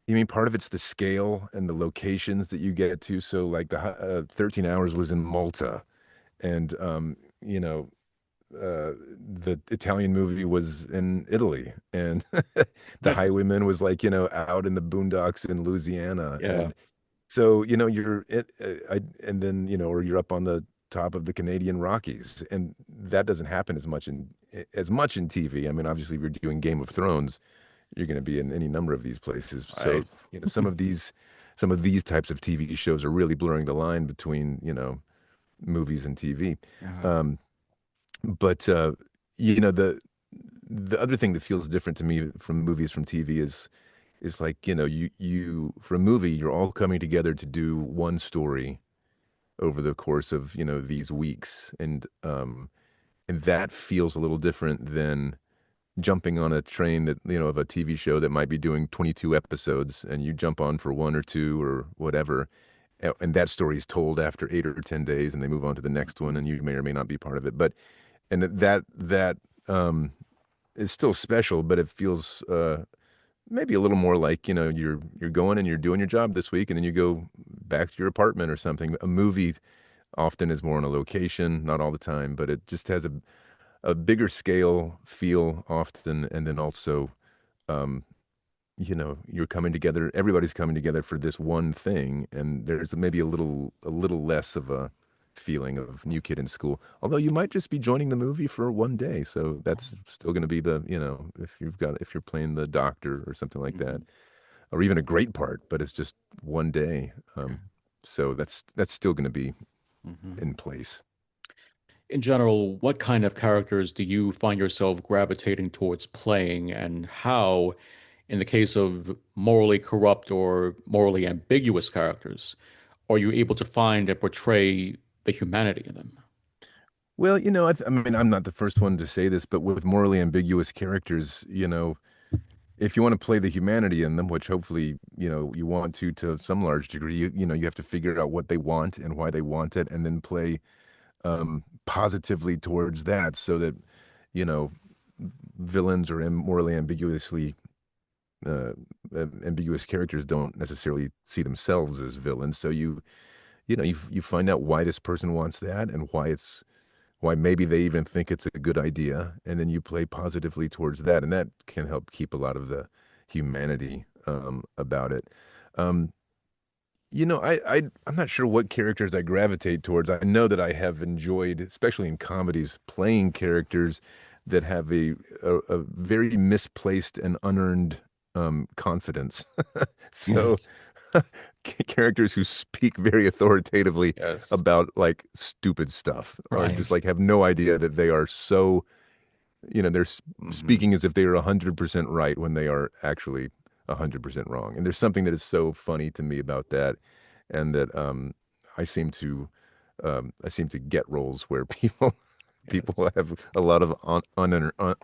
I mean, part of it's the scale and the locations that you get to. So like the 13 Hours was in Malta, and the Italian movie was in Italy, and the Highwayman was like, out in the boondocks in Louisiana. Yeah. And so, and then, or you're up on the top of the Canadian Rockies, and that doesn't happen as much in TV. I mean, obviously, if you're doing Game of Thrones, you're going to be in any number of these places. So, Right. some of these types of TV shows are really blurring the line between, movies and TV. Yeah. Um, but you know the other thing that feels different to me from movies from TV is like you for a movie you're all coming together to do one story over the course of these weeks, and that feels a little different than jumping on a train that of a TV show that might be doing 22 episodes, and you jump on for one or two or whatever, and that story is told after 8 or 10 days, and they move on to the next one, and you may or may not be part of it, but and that is still special, but it feels maybe a little more like you're going and you're doing your job this week, and then you go back to your apartment or something. A movie often is more on a location, not all the time, but it just has a bigger scale feel often, and then also um, you're coming together. Everybody's coming together for this one thing, and there's maybe a little less of a feeling of new kid in school. Although you might just be joining the movie for one day, so that's still going to be the, if you're playing the doctor or something like that, Mhm. or even a great part, but it's just one day. So that's still going to be Mhm. in place. In general, what kind of characters do you find yourself gravitating towards playing, and how, in the case of morally corrupt or morally ambiguous characters, are you able to find and portray the humanity in them? Well, I mean, I'm not the first one to say this, but with morally ambiguous characters, if you want to play the humanity in them, which hopefully, you want to some large degree, you have to figure out what they want and why they want it, and then play positively towards that, so that, you know, villains or morally uh, ambiguous characters don't necessarily see themselves as villains. So you find out why this person wants that and why maybe they even think it's a good idea, and then you play positively towards that, and that can help keep a lot of the humanity about it. Um, I'm not sure what characters I gravitate towards. I know that I have enjoyed, especially in comedies, playing characters that have a very misplaced and unearned confidence. So Yes. characters who speak very authoritatively Yes. about like stupid stuff, or just Right. like have no idea that they are so, they're Hmm. speaking as if they are 100% right when they are actually 100% wrong. And there's something that is so funny to me about that, and that I seem to I seem to get roles where Yes. people have a lot of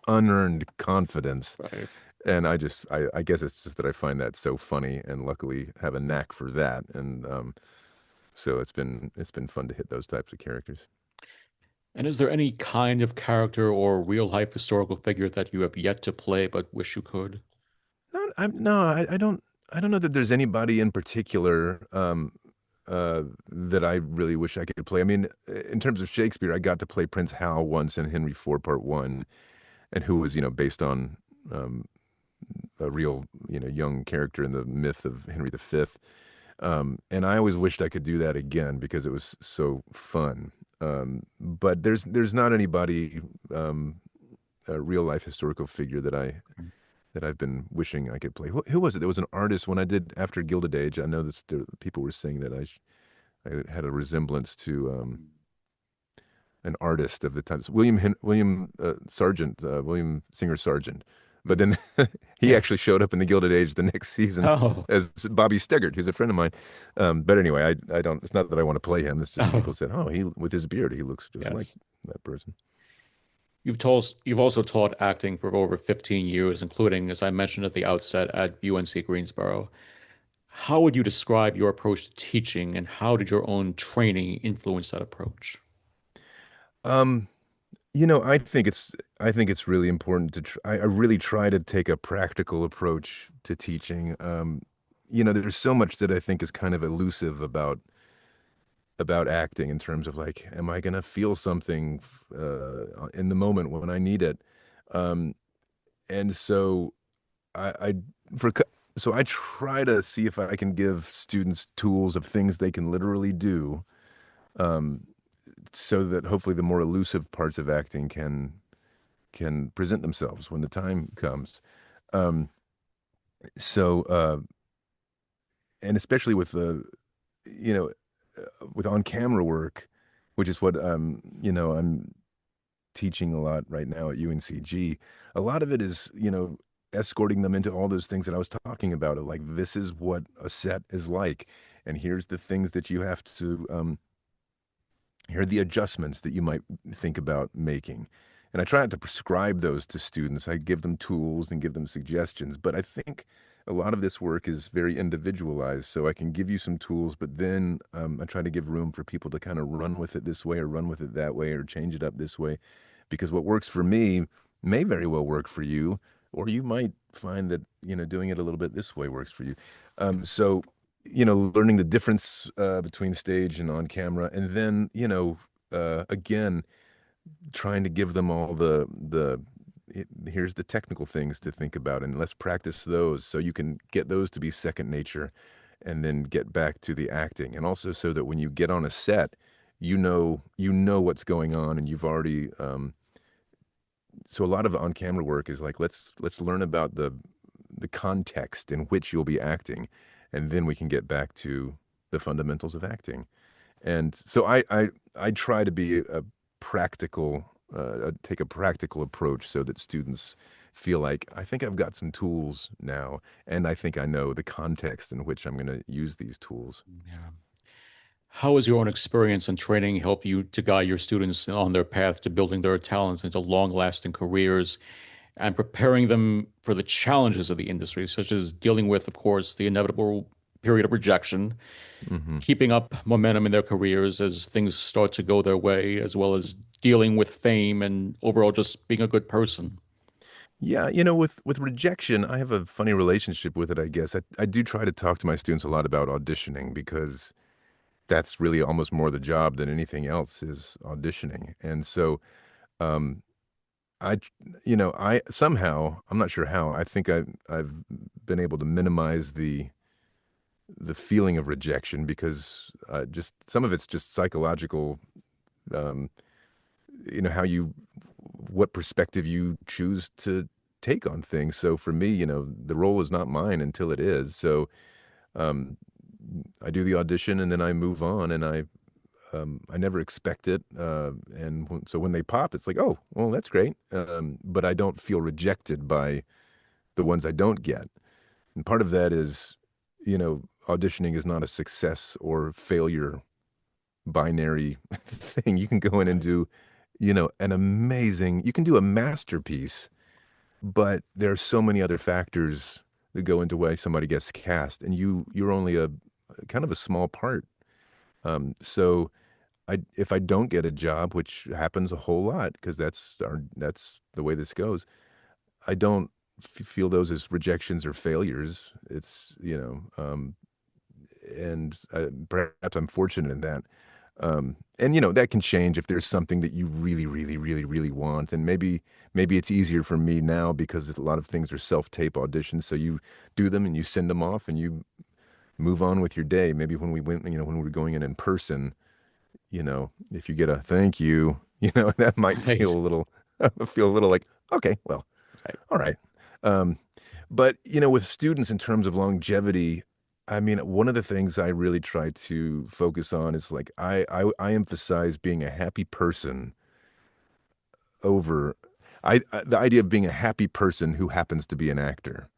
unearned confidence, Right. and I guess it's just that I find that so funny, and luckily have a knack for that, and so it's been fun to hit those types of characters. And is there any kind of character or real life historical figure that you have yet to play but wish you could? Not, no, I don't know that there's anybody in particular that I really wish I could play. I mean, in terms of Shakespeare, I got to play Prince Hal once in Henry IV Part One, and who was, based on um, a real, young character in the myth of Henry V. And I always wished I could do that again because it was so fun. But there's not anybody, a real life historical figure that I've been wishing I could play. Who was it? There was an artist when I did after Gilded Age. I know this, people were saying that I had a resemblance to an artist of the times, William Sargent, William Singer Sargent. But Mhm. then he Yeah. actually showed up in the Gilded Age the next season Oh. as Bobby Steggert, who's a friend of mine. But anyway, I don't. It's not that I want to play him. It's just people Oh. said, "Oh, he with his beard, he looks just like Yes. that person." You've also taught acting for over 15 years, including, as I mentioned at the outset, at UNC Greensboro. How would you describe your approach to teaching, and how did your own training influence that approach? Um, I think it's really important to I really try to take a practical approach to teaching. There's so much that I think is kind of elusive about acting in terms of like, am I gonna feel something in the moment when I need it? Um, and so I for co- so I try to see if I can give students tools of things they can literally do, um, so that hopefully the more elusive parts of acting can present themselves when the time comes. Um, and especially with you know, with on camera work, which is what I'm teaching a lot right now at UNCG. A lot of it is, escorting them into all those things that I was talking about. Of like, this is what a set is like, and here's the things that you have to here are the adjustments that you might think about making. And I try not to prescribe those to students. I give them tools and give them suggestions. But I think a lot of this work is very individualized. So I can give you some tools, but then I try to give room for people to kind of run with it this way or run with it that way or change it up this way. Because what works for me may very well work for you, or you might find that, doing it a little bit this way works for you. So learning the difference between stage and on camera, and then, again, trying to give them all here's the technical things to think about, and let's practice those so you can get those to be second nature, and then get back to the acting. And also so that when you get on a set, you know what's going on, and you've already so a lot of on-camera work is like let's learn about the context in which you'll be acting, and then we can get back to the fundamentals of acting. And so I try to be a practical, take a practical approach so that students feel like I think I've got some tools now, and I think I know the context in which I'm going to use these tools. Yeah. How has your own experience and training helped you to guide your students on their path to building their talents into long-lasting careers and preparing them for the challenges of the industry, such as dealing with, of course, the inevitable period of rejection, Hmm. keeping up momentum in their careers as things start to go their way, as well as dealing with fame and overall just being a good person? Yeah, with rejection, I have a funny relationship with it, I guess. I do try to talk to my students a lot about auditioning because that's really almost more the job than anything else is auditioning. And so, um, I, I somehow, I'm not sure how, I think I've been able to minimize the feeling of rejection because just some of it's just psychological, um, how what perspective you choose to take on things. So for me, the role is not mine until it is. So um, I do the audition and then I move on, and I never expect it. So when they pop, it's like, oh, well, that's great. But I don't feel rejected by the ones I don't get. And part of that is, auditioning is not a success or failure binary thing. You can go in and Right. do, you can do a masterpiece, but there are so many other factors that go into why somebody gets cast, and you're only a kind of a small part. So if I don't get a job, which happens a whole lot because that's the way this goes, I don't feel those as rejections or failures. It's and perhaps I'm fortunate in that. And that can change if there's something that you really, really, really, really want, and maybe it's easier for me now because a lot of things are self-tape auditions. So you do them and you send them off and you move on with your day. Maybe when we went, when we were going in person, if you get a thank you, that might feel Right. a little feel a little like, okay, well, Right. all right. Um, but with students in terms of longevity, I mean, one of the things I really try to focus on is like I emphasize being a happy person over the idea of being a happy person who happens to be an actor.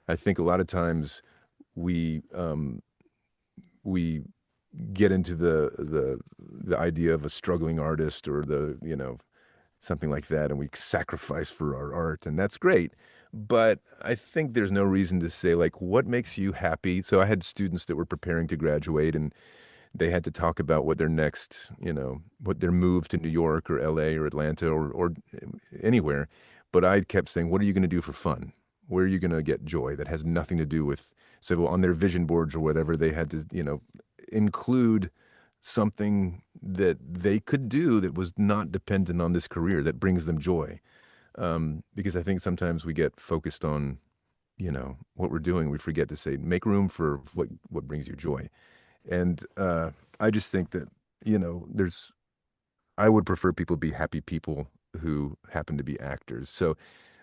I think a lot of times we we get into the idea of a struggling artist or something like that, and we sacrifice for our art, and that's great. But I think there's no reason to say like, what makes you happy? So I had students that were preparing to graduate, and they had to talk about what their next, what their move to New York or LA or Atlanta or anywhere. But I kept saying, what are you going to do for fun? Where are you going to get joy that has nothing to do with, so on their vision boards or whatever, they had to, include something that they could do that was not dependent on this career that brings them joy. Because I think sometimes we get focused on, what we're doing. We forget to say, make room for what brings you joy. And I just think that, I would prefer people be happy people who happen to be actors. So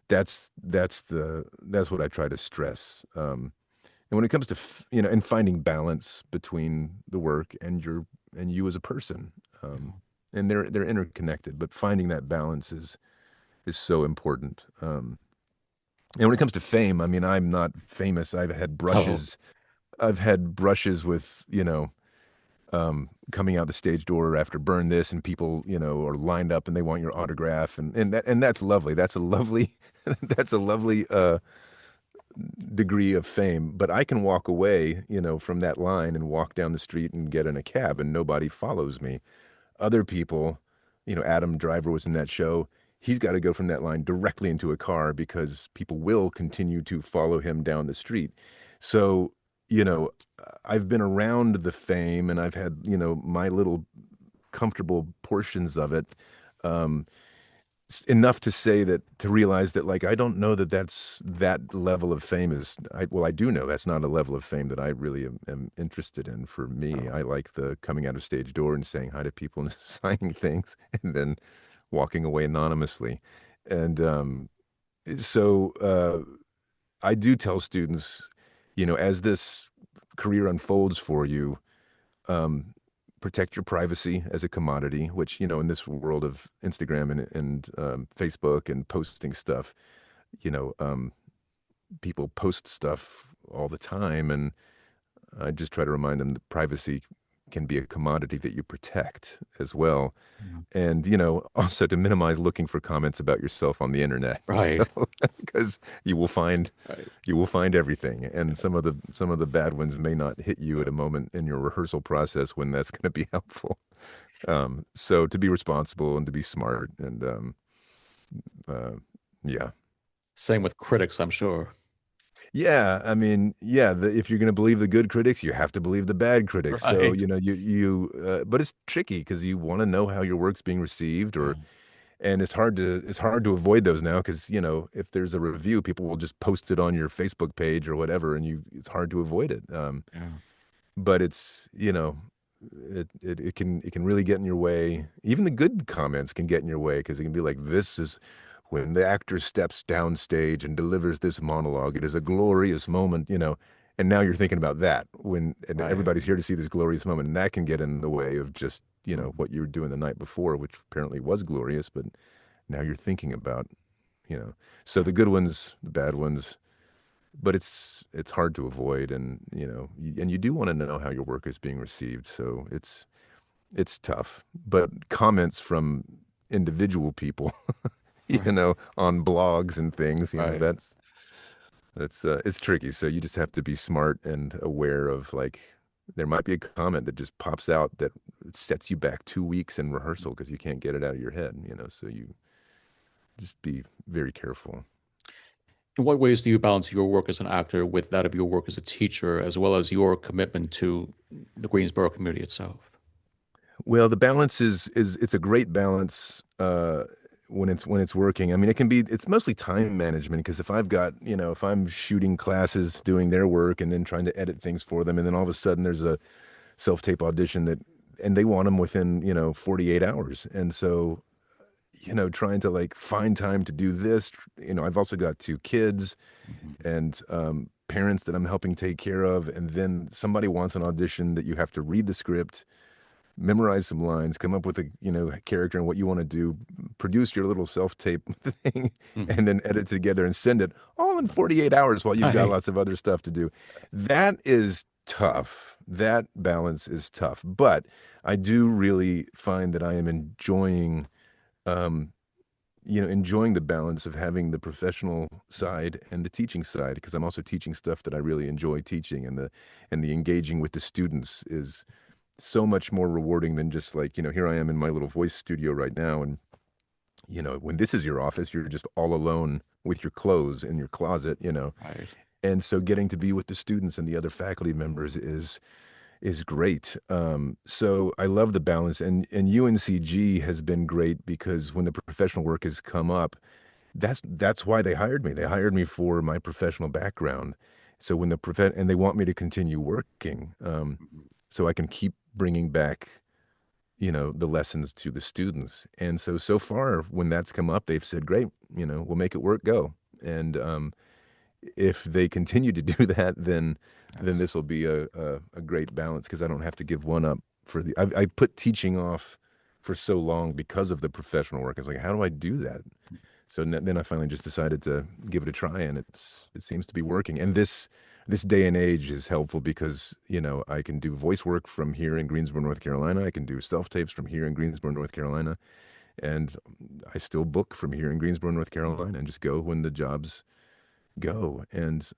that's what I try to stress. And when it comes to and finding balance between the work and you as a person, Yeah. and they're interconnected, but finding that balance is so important. And when it comes to fame, I mean, I'm not famous. Oh, I've had brushes with coming out the stage door after Burn This, and people are lined up and they want your autograph, and that's lovely. That's a lovely that's a lovely degree of fame. But I can walk away, from that line and walk down the street and get in a cab and nobody follows me. Other people, Adam Driver was in that show. He's got to go from that line directly into a car because people will continue to follow him down the street. So, you know, I've been around the fame and I've had, my little comfortable portions of it. Um, enough to say that to realize that like I don't know that that level of fame is I do know that's not a level of fame that I really am interested in. For me, Oh, I like the coming out of stage door and saying hi to people and signing things and then walking away anonymously. And so I do tell students, as this career unfolds for you, um, protect your privacy as a commodity, which, in this world of Instagram and Facebook and posting stuff, you know, um, people post stuff all the time. And I just try to remind them that privacy can be a commodity that you protect as well. yeah. And, also to minimize looking for comments about yourself on the internet. So, Right. because you will find Right. you will find everything, and some of the bad ones may not hit you at a moment in your rehearsal process when that's going to be helpful. So to be responsible and to be smart and uh, yeah, Same with critics, I'm sure. yeah. I mean, yeah. If you're going to believe the good critics, you have to believe the bad critics. So Right. but it's tricky because you want to know how your work's being received, Yeah. and it's hard to avoid those now because if there's a review, people will just post it on your Facebook page or whatever, and it's hard to avoid it. Yeah. But it can really get in your way. Even the good comments can get in your way because it can be like, this is when the actor steps downstage and delivers this monologue. It is a glorious moment. And now you're thinking about that and Right. everybody's here to see this glorious moment, and that can get in the way of just Mm. what you were doing the night before, which apparently was glorious, but now you're thinking about you know. So the good ones, the bad ones, but it's hard to avoid, and you do want to know how your work is being received, so it's tough. But comments from individual people, Right. on blogs and things, Right. that's it's tricky. So you just have to be smart and aware of, like, there might be a comment that just pops out that sets you back 2 weeks in rehearsal because you can't get it out of your head. So you just be very careful. In what ways do you balance your work as an actor with that of your work as a teacher, as well as your commitment to the Greensboro community itself? Well, the balance is it's a great balance when it's working. I mean, it's mostly time management because if I'm shooting classes, doing their work, and then trying to edit things for them, and then all of a sudden there's a self-tape audition and they want them within 48 hours, and so trying to like find time to do this. I've also got two kids Mhm. and parents that I'm helping take care of, and then somebody wants an audition that you have to read the script, memorize some lines, come up with a character and what you want to do, produce your little self-tape thing, Mhm. and then edit together and send it all in 48 hours while you've got Right. lots of other stuff to do. That is tough. That balance is tough. But I do really find that I am um, enjoying the balance of having the professional side and the teaching side, because I'm also teaching stuff that I really enjoy teaching, and the engaging with the students is so much more rewarding than just like, here I am in my little voice studio right now. And, when this is your office, you're just all alone with your clothes in your closet. Right. And so getting to be with the students and the other faculty members is great. So I love the balance, and UNCG has been great because when the professional work has come up, that's why they hired me. They hired me for my professional background. So when and they want me to continue working, Mhm. so I can keep bringing back, the lessons to the students. And so far, when that's come up, they've said, great, we'll make it work, go. And if they continue to do that, then Yes. this will be a great balance because I don't have to give one up for I put teaching off for so long because of the professional work. I was like, how do I do that? So then I finally just decided to give it a try, and it seems to be working. And this day and age is helpful because I can do voice work from here in Greensboro, North Carolina. I can do self tapes from here in Greensboro, North Carolina, and I still book from here in Greensboro, North Mhm. Carolina, and just go when the jobs go. And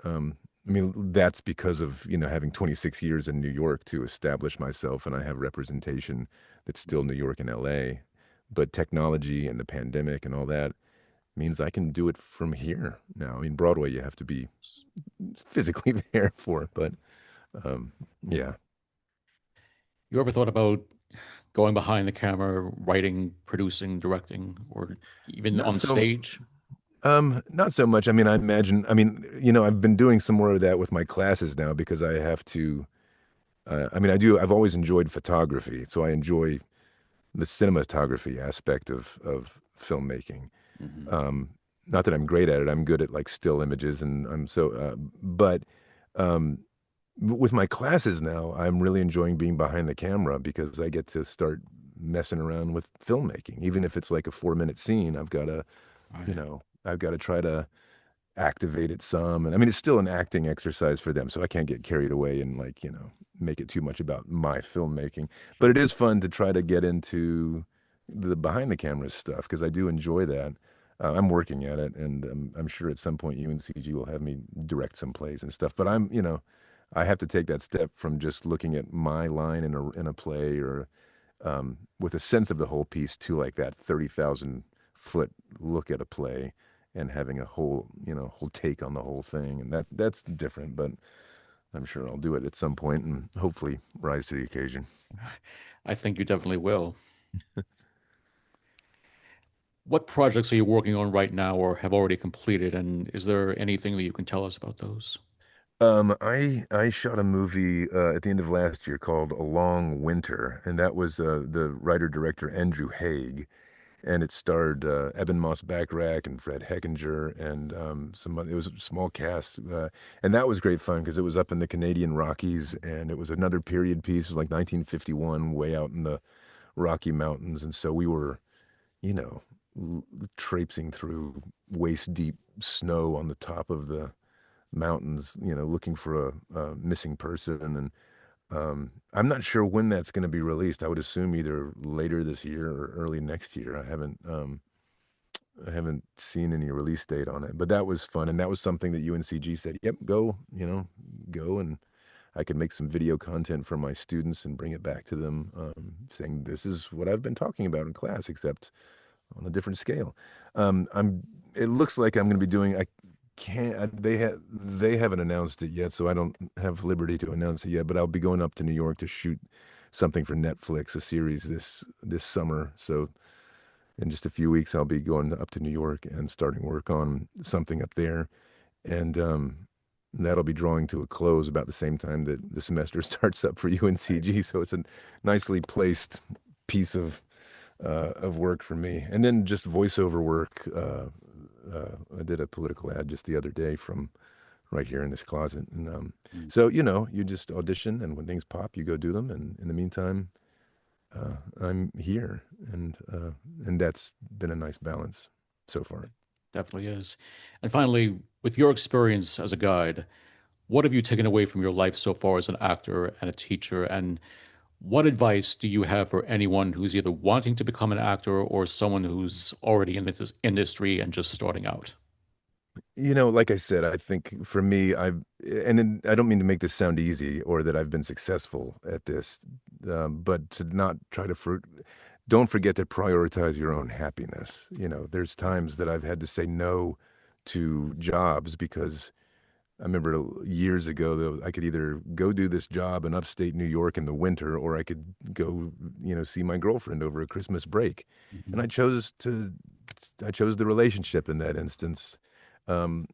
I mean, that's because of having 26 years in New York to establish myself, and I have representation that's still New York and LA. But technology and the pandemic and all that means I can do it from here now. I mean, Broadway, you have to be physically there for, but um, Yeah. yeah. You ever thought about going behind the camera, writing, producing, directing, or even Not on so stage? not so much. I mean, I've been doing some more of that with my classes now because I have to I've always enjoyed photography, so I enjoy the cinematography aspect of filmmaking. Hmm. Um, Not that I'm great at it. I'm good at like still images, and but um, with my classes now, I'm really enjoying being behind the camera because I get to start messing around with filmmaking. Even if it's like a 4 minute scene, Right. I've got to try to activate it some. And I mean, it's still an acting exercise for them, so I can't get carried away and like, make it too much about my filmmaking. But Sure. it is fun to try to get into the behind the camera stuff because I do enjoy that. I'm working at it, and I'm sure at some point UNCG will have me direct some plays and stuff. But I have to take that step from just looking at my line in a play or with a sense of the whole piece to like that 30,000 foot look at a play and having a whole take on the whole thing. And that's different, but I'm sure I'll do it at some point and hopefully rise to the occasion. I think you definitely will. What projects are you working on right now or have already completed? And is there anything that you can tell us about those? I shot a movie at the end of last year called A Long Winter, and that was the writer director Andrew Haig, and it starred Eben Moss Backrack and Fred Heckinger and some other, it was a small cast, and that was great fun because it was up in the Canadian Rockies, and it was another period piece. It was like 1951, way out in the Rocky Mountains, and so we were, you know, traipsing through waist deep snow on the top of the mountains, looking for a missing person. And I'm not sure when that's going to be released. I would assume either later this year or early next year. I haven't seen any release date on it, but that was fun, and that was something that UNCG said, "Yep, go, go," and I could make some video content for my students and bring it back to them, saying this is what I've been talking about in class, except on a different scale. I'm. It looks like I'm going to be doing. I can't. They haven't announced it yet, so I don't have liberty to announce it yet. But I'll be going up to New York to shoot something for Netflix, a series this summer. So in just a few weeks, I'll be going up to New York and starting work on something up there, and that'll be drawing to a close about the same time that the semester starts up for Right. UNCG. So it's a nicely placed piece of work for me. And then just voiceover work. I did a political ad just the other day from right here in this closet. And Mm. so, you just audition, and when things pop, you go do them. And in the meantime, I'm here, and that's been a nice balance so far. Definitely is. And finally, with your experience as a guide, what have you taken away from your life so far as an actor and a teacher? And what advice do you have for anyone who's either wanting to become an actor or someone who's already in this industry and just starting out? Like I said, I think for me, and then I don't mean to make this sound easy or that I've been successful at this, but to not try to, don't forget to prioritize your own happiness. There's times that I've had to say no to jobs because I remember years ago, though, I could either go do this job in upstate New York in the winter, or I could go, see my girlfriend over a Christmas break. And Mhm. I chose the relationship in that instance. Um,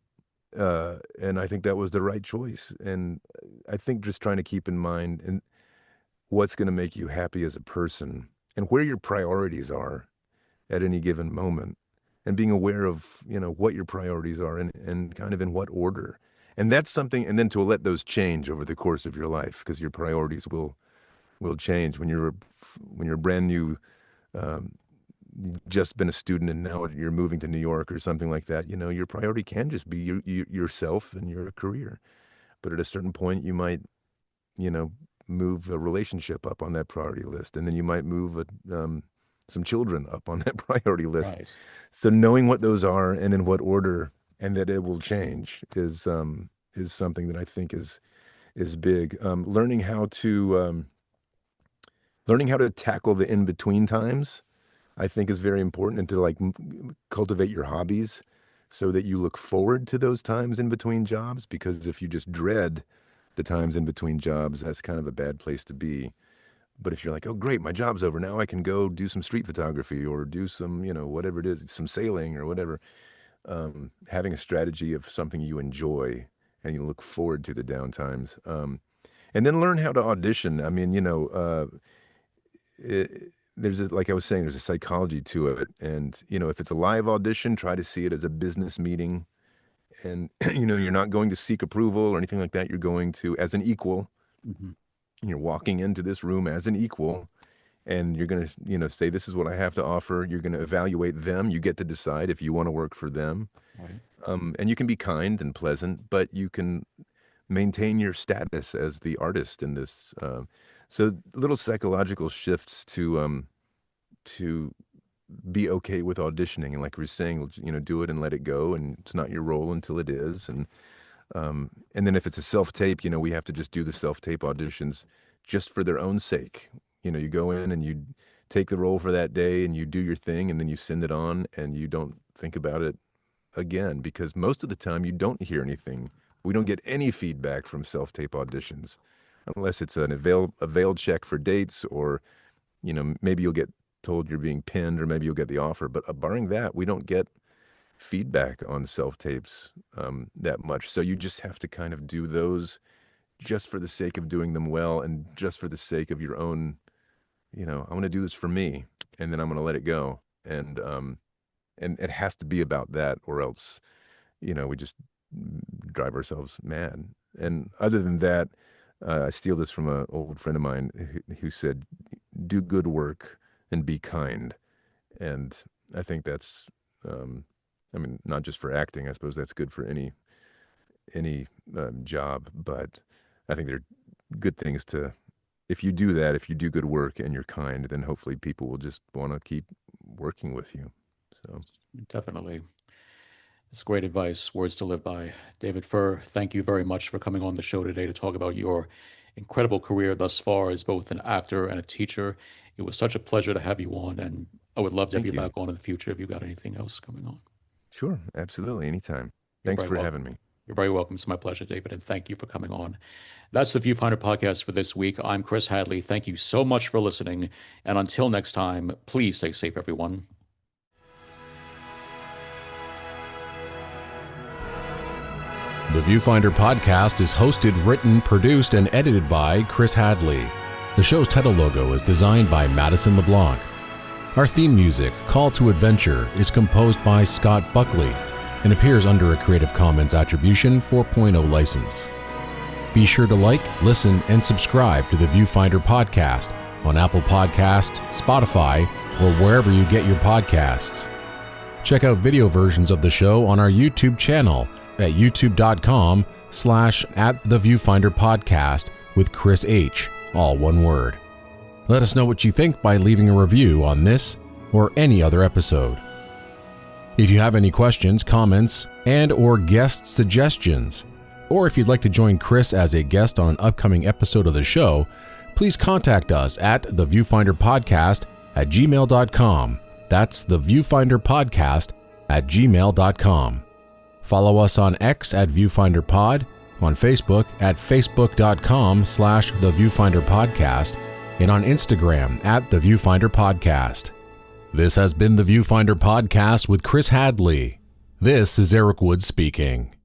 and I think that was the right choice. And I think just trying to keep in mind and what's going to make you happy as a person and where your priorities are at any given moment and being aware of, what your priorities are and kind of in what order. And that's something, and then to let those change over the course of your life because your priorities will change when you're brand new, um, just been a student and now you're moving to New York or something like that. Your priority can just be yourself and your career. But at a certain point, you might, you know, move a relationship up on that priority list, and then you might move some children up on that priority list. Right. So knowing what those are and in what order, and that it will change is something that I think is big. Learning how to tackle the in between times, I think is very important, and to like cultivate your hobbies so that you look forward to those times in between jobs. Because if you just dread the times in between jobs, that's kind of a bad place to be. But if you're like, oh, great, my job's over. Now I can go do some street photography or do some, whatever it is, some sailing or whatever. Having a strategy of something you enjoy and you look forward to the downtimes. And then learn how to audition. I mean, like I was saying, there's a psychology to it. And, if it's a live audition, try to see it as a business meeting. And, you're not going to seek approval or anything like that. You're going to as an equal. Mm-hmm. You're walking into this room as an equal, and you're going to, say, this is what I have to offer. You're going to evaluate them. You get to decide if you want to work for them. Right. And you can be kind and pleasant, but you can maintain your status as the artist in this. So little psychological shifts to be okay with auditioning. And like we were saying, do it and let it go. And it's not your role until it is. And then if it's a self-tape, we have to just do the self-tape auditions just for their own sake. You go in and you take the role for that day and you do your thing and then you send it on and you don't think about it again, because most of the time you don't hear anything. We don't get any feedback from self-tape auditions unless it's a veiled check for dates, or, maybe you'll get told you're being pinned, or maybe you'll get the offer. But barring that, we don't get feedback on self-tapes that much. So you just have to kind of do those just for the sake of doing them well and just for the sake of your own, I'm going to do this for me, and then I'm going to let it go. And it has to be about that, or else, we just drive ourselves mad. And other than that, I steal this from an old friend of mine who said, do good work and be kind. And I think that's, not just for acting. I suppose that's good for any job, but I think they're good things to, if you do that, if you do good work and you're kind, then hopefully people will just want to keep working with you. So Definitely. It's great advice, words to live by. David Furr, thank you very much for coming on the show today to talk about your incredible career thus far as both an actor and a teacher. It was such a pleasure to have you on, and I would love to have you back on in the future if you've got anything else coming on. Sure, absolutely, anytime. Thanks for having me. You're very welcome. It's my pleasure, David, and thank you for coming on. That's the Viewfinder Podcast for this week. I'm Chris Hadley. Thank you so much for listening, and until next time, please stay safe, everyone. The Viewfinder Podcast is hosted, written, produced, and edited by Chris Hadley. The show's title logo is designed by Matison Leblanc. Our theme music, Call to Adventure, is composed by Scott Buckley and appears under a Creative Commons Attribution 4.0 license. Be sure to like, listen, and subscribe to the Viewfinder Podcast on Apple Podcasts, Spotify, or wherever you get your podcasts. Check out video versions of the show on our YouTube channel at youtube.com/@theviewfinderpodcast with Chris H, all one word. Let us know what you think by leaving a review on this or any other episode. If you have any questions, comments, and/or guest suggestions, or if you'd like to join Chris as a guest on an upcoming episode of the show, please contact us at theviewfinderpodcast@gmail.com. That's theviewfinderpodcast@gmail.com. Follow us on X at ViewfinderPod, on Facebook at facebook.com/theviewfinderpodcast, and on Instagram at The Viewfinder Podcast. This has been The Viewfinder Podcast with Chris Hadley. This is Eric Wood speaking.